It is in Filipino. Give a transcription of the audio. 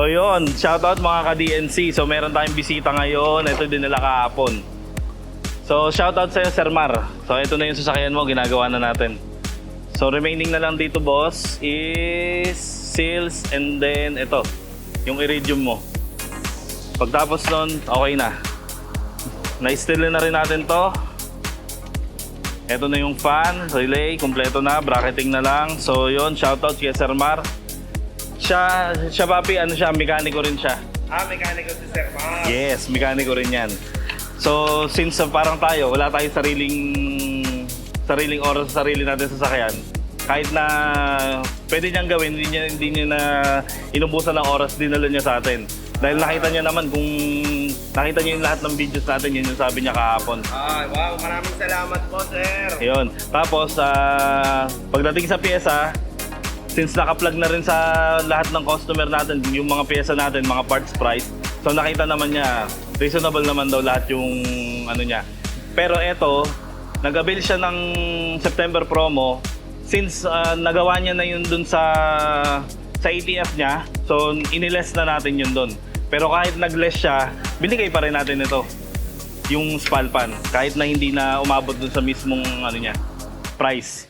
So yun, shoutout mga ka-DNC. So meron tayong bisita ngayon. Ito dinala kahapon. So shoutout sa'yo, Sir Mar. So ito na yung sasakyan mo, ginagawa na natin. So remaining na lang dito, boss, is seals and then ito, yung iridium mo. Pagtapos nun, okay na. Na-still na rin natin to. Ito na yung fan, relay, kompleto na, bracketing na lang. So yun, shoutout kay Sir Mar. Siya papi, ano siya, mekaniko rin siya. Mekaniko si Sir Mar. Yes, mekaniko rin yan. So since parang tayo, wala tayong sariling oras sa sarili natin sa sasakyan. Kahit na pwede niyang gawin, hindi niya na inubusan ng oras, dinala niya sa atin. Dahil nakita niya naman kung nakita niya yung lahat ng videos natin, yun yung sabi niya kahapon. Wow, maraming salamat po, sir. Yun. Tapos, pagdating sa pyesa, since naka-plug na rin sa lahat ng customer natin, yung mga pyesa natin, mga parts price, so nakita naman niya, reasonable naman daw lahat yung ano niya. Pero eto, nag-avail siya ng September promo, since nagawa niya na yun dun sa ATF niya, so iniless na natin yun dun. Pero kahit nag-less siya, binigay pa rin natin ito, yung Spalpan, kahit na hindi na umabot dun sa mismong ano niya, price.